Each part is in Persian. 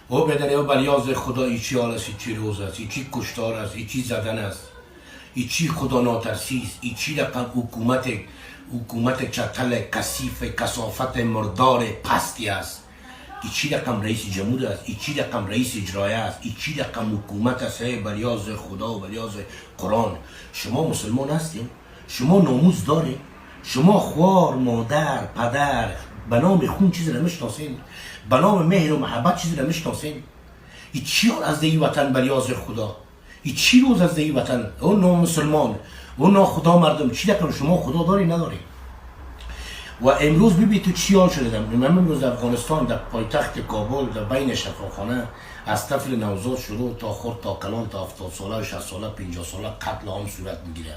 او بدره او بلیاز خدا ای چی حال است، ای چی روز است، ای چی کشتار است، ای چی زدن است، ای چی خدا ناترسی است، ای چی رقم حکومت چتل کثیف کثافت مردار پستی است، ای چی رقم رئیس جمهور است، ای چی رقم رئیس اجرایه است، ای چی رقم حکومت است. بلیاز خدا و بلیاز قرآن. شما مسلمان هستیم؟ شما ناموس داریم؟ شما خوار مادر پدر به نام خون چیزی را میشناسین؟ به نام مهر و محبت چیزی را میشناسین؟ ای چی از دی وطن بلیاز خدا؟ ای چی روز از دی وطن؟ اون نام مسلمان، اون نا خدا مردم چی رقم شما خدا داری نداری؟ و امروز ببین تو چی حال شده. من امروز در افغانستان در پایتخت کابل در بین شفاخانه از طفل نوزاد شروع تا خرد تا کلان تا 70 ساله 60 ساله 50 ساله قتل عام صورت میگیره.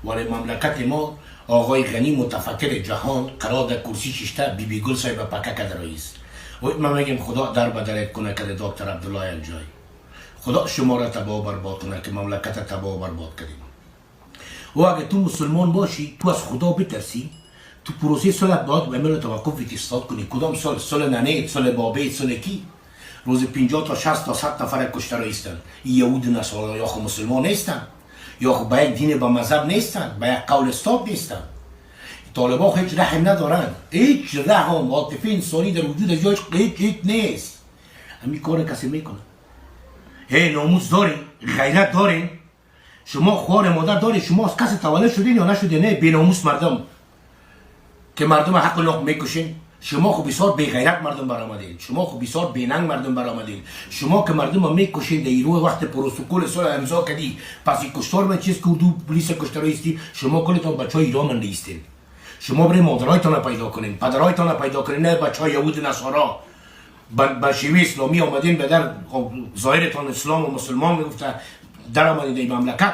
ولی مملکت ما آقای غنی متفکر جهان قرار در کرسی ششته بی گل صاحب پکه کده رئیس. و من میگم خدا در بدرت کنه که دکتر عبدالله الجای خدا شما را تباه و برباد کنه که مملکت تباه و برباد کردیم. و اگه تو مسلمان باشی تو از خدا بترسی تو پروسه صلح باید به عمل توقف اتصال کنی. کدام سال؟ سال ننه، سال بابه، سال کی؟ روز 50 تا 60 تا 100 نفر کشته را ایستن. یهود نصارا یا خو مسلمان نیستن، یا خو به یک دین با مذهب نیستن، به یک قول استاد نیستن. طالبان هیچ رحم ندارن، هیچ رحم عاطفه انسانی در وجود جایش هیچ نیست. همین کار کسی میکنه. ناموس دارین؟ غیرت دارین؟ شما خوار مادر داری؟ شما از کسی تولد شدین یا نشدین؟ نه بی‌ناموس مردم که مردم حق لق میکشین. شما خو بسیار بی غیرت مردم برآمدین، شما خو بسیار بیننگ مردم برآمدین. شما که مردم میکشین در ایرو وقت پروتکل صلح امضا کردی پس این کشتار به چیز که اردو پلیس کشتار ایستی. شما کلتون بچهای ایران من نیستین. شما برای مادرایتان پیدا کنین، پدرایتان پیدا کنین، نه بچهای یهود نصارا به شیوه اسلامی آمدین به در ظاهرتان اسلام و مسلمان میگفته در آمدین در مملکت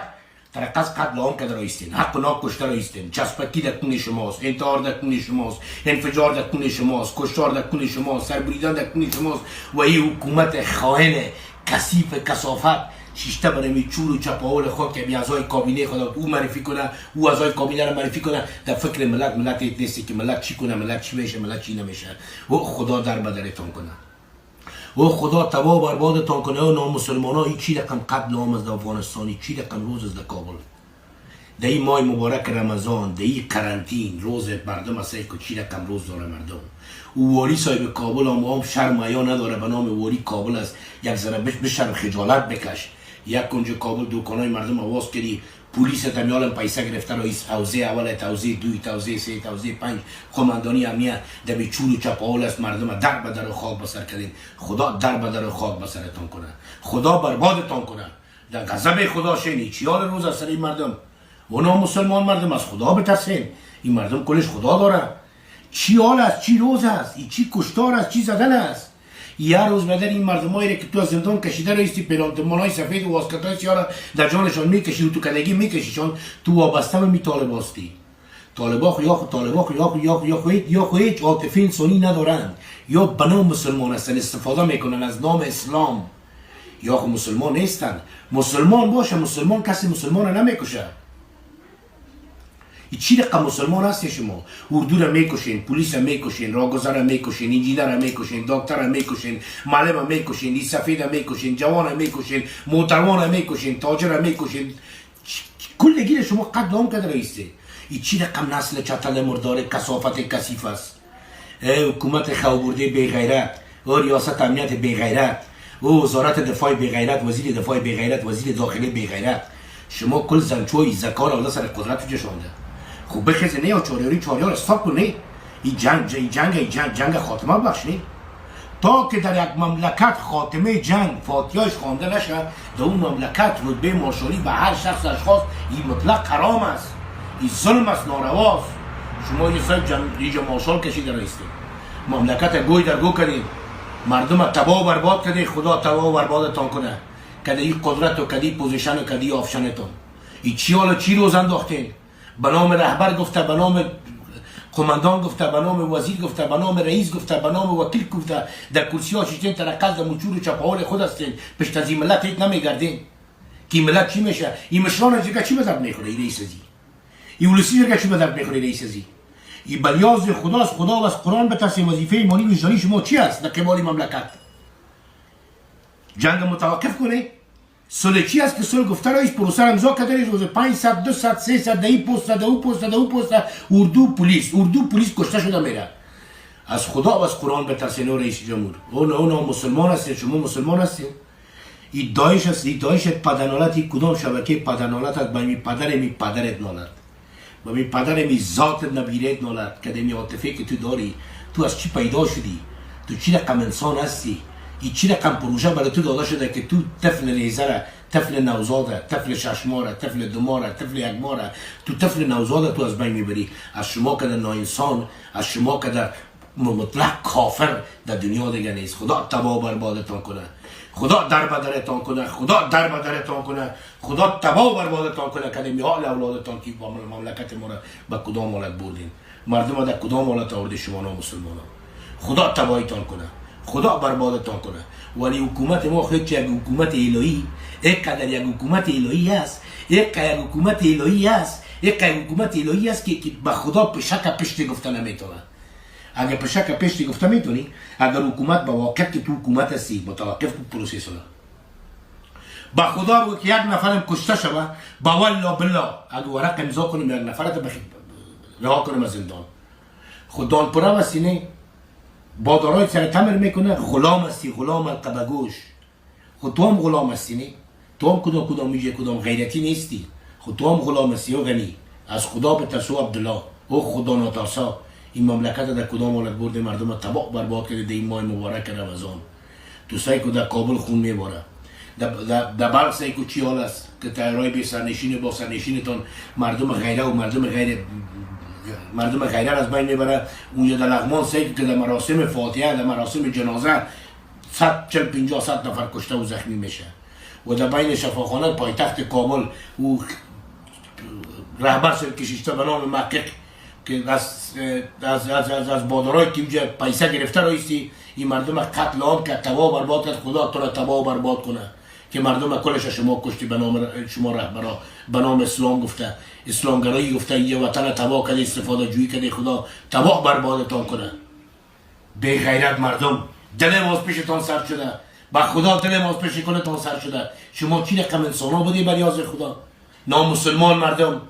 ترقص قتل عام کرده رایستین، حق و ناک کشته رایستین. چسبکی در کون شماست، انتحار در کون شماست، انفجار در کون شماست، کشتار در کون شماست، سربریدن در کون شماست. و این حکومت خائن کثیف کثافت شیشته برای چور و چپاول خود که اعضای کابینه خود او معرفی کنه، او اعضای کابینه را معرفی کنه. در فکر ملت نیستی که ملت چی کنه، ملت چی میشه، ملت چی نمیشه. و خدا در بدرتون کنه، و خدا تباه و بربادتان کنه. و نامسلمان ها این چی رقم قتل عام از افغانستان، چی رقم روز از کابل در این ماه مبارک رمضان، در این قرنطین روز مردم است که چی رقم روز داره مردم. او والی صاحب کابل هم شرم حیا نداره، به نام والی کابل است. یک ذره بشرم خجالت بکش. یک کنج کابل دکانای مردم آواز کردی پلیس تمیال پیسه گرفته رئیس حوزه اول، حوزه 2، حوزه 3، حوزه 5 قماندانی امنیت در به چور و چپاول است. مردم در بدر خاک بسر کردین. خدا در بدر خاک بسرتان کنه، خدا بربادتان کنه. در غضب خدا شینی چیال روز از سر این مردم. اونا مسلمان مردم از خدا بترسین. این مردم کلش خدا داره. چی حال است، چی روز است، چی کشتار است، چی زدن است. یه روز بدر این مردمایی که تو از زندان کشیده رایستی پلانتمانای سفید و واسکتای سیاه در جانشان میکشی و تو کلگی میکشیشان، تو وابسته به می طالباستی. طالبا یا خو هیچ عاطفه انسانی ندارن، یا به نام مسلمان هستن استفاده میکنن از نام اسلام. یا خو مسلمان نیستن. مسلمان باشه، مسلمان کسی مسلمان رو نمیکشه. چی رقم مسلمان هستی شما؟ اردو را میکشین، پلیس را میکشین، راهگذر را میکشین، انجینر را میکشین، دکتر را میکشین، معلم را میکشین، سفید را میکشین، جوان را میکشین، محترمان را میکشین، تاجر را میکشین. کلگی شما قتل عام کرده رئیسته. این چی رقم نسل چتل مردار کثافت کثیف است. حکومت خوابرده بی غیرت، و ریاست امنیت بی غیرت، و وزارت دفاع بی غیرت، وزیر دفاع بی غیرت، وزیر داخلی بی غیرت. شما کل زنچوی زکار الله سر قدرت جشانده. خوب بخیزه نه یا چاریار استاپ کنه. این جنگ خاتمه بخش نه. تا که در یک مملکت خاتمه جنگ فاتحه‌اش خوانده نشه، در اون مملکت رتبه مارشالی به هر شخص اشخاص این مطلق حرام است. این ظلم است، نارواست. شما یه صاحب اینجا مارشال کشیده رایستید، مملکت گوی در گو کردید، مردم تباه و برباد کردید. خدا تباه و بربادتان کنه که در این قدرت و کدی پوزیشن و کدی آفشنتون. این چی حالا چی روز انداختین؟ به نام رهبر گفته، به نام قماندان گفته، به نام وزیر گفته، به نام رئیس گفته، به نام وکیل گفته. در کرسی ها شیشتین ترقص در مچور و چپاول خود هستین. پشت از این ملت هیچ نمیگردین که این ملت چی میشه. این مشران جگه چی به درد میخوره؟ این رئیس ازی، این ولسی جگه چی به درد میخوره؟ رئیس ازی. این بلیاز خداست. خدا و از قرآن بترسین. وظیفه ایمانی وجدانی شما چی است در قبال مملکت؟ جنگ متوقف کنه. صلح چی است که صلح گفته رئیس پروسه امضا کرده روز 500 200 300 دهی پست دو پست اردو پلیس کشته شده میره. از خدا و از قرآن بترسین رئیس جمهور. اون مسلمان هستید، شما مسلمان هستید. این داعش است، این داعش پدرنالت، این کدام شبکه پدرنالت است. با می پدرت نالد، با می پدر می ذات نبیرت نالد که دمی عاطفه که تو داری. تو از چی پیدا شدی؟ تو چی رقم انسان هستی؟ این چی رقم پروژه برای تو داده شده که تو طفل نیزره، طفل نوزاده، طفل ششماره، طفل دماره، طفل یکماره، تو طفل نوزاده تو از بین میبری. از شما که در ناانسان، از شما که در مطلق کافر در دنیا دیگه نیست. خدا تباه بربادتان کنه، خدا در بدرتان کنه، خدا در بدرتان کنه، خدا تباه بربادتان کنه. کدمی حال اولادتان که با مملکت ما را به کدام حالت بردین، مردم در کدام حالت آورده شما مسلمان. خدا تباهیتان کنه، خدا بربادتان کنه. ولی حکومت ما خیلی یک حکومت الهی، یک قدر یک حکومت الهی است، یک حکومت الهی است، یک حکومت الهی است که به خدا پشک پشت گفته نمیتونه. اگر پشک پشت گفته میتونی، اگر حکومت با واقع که تو حکومت هستی متوقف پروسس را. با خدا بگو که یک نفرم کشته شوه، با والله بالله اگر ورق امضا کنیم یک نفرت رها کنیم از زندان. خودان پره و سینه بادارای سر تمر میکنه. غلام هستی، غلام القبگوش. خود تو هم غلام هستی نه؟ تو هم کدام میگه کدام غیرتی نیستی. خود تو هم غلام هستی و غنی. از خدا به ترسو عبدالله او خدا ناترسا. این مملکت در کدام حالت برده مردم تباه برباد کرده در این ماه مبارک رمضان. تو سعی که در کابل خون میباره، در بلخ سعی که چی حال است که تیرهای بی سرنشین با سرنشینتان مردم غیره و مردم غیره از بین میبره. اونجا در لغمان سعی که در مراسم فاتحه، در مراسم جنازه 140-150 نفر کشته و زخمی میشه. و در بین شفاخانه پایتخت کابل او رهبر کشیشته به نام محقق که از بادرهای که اینجا پیسه گرفته رایستی، این مردم قتل عام که تباه برباد کرد. خدا تو را تباه برباد کنه که مردم کلش شما کشتی به نام شما رهبرا، به نام اسلام گفته، اسلامگرایی گفته، یه وطن تباه کرده، استفاده جویی کرده. خدا تباه بربادتان کنه. بی غیرت مردم، دل ما از پیشتان سر شده. با خدا دل ما از پیش کنتان سر شده. شما چی رقم انسان ها بودی بر یاد خدا؟ نامسلمان مردم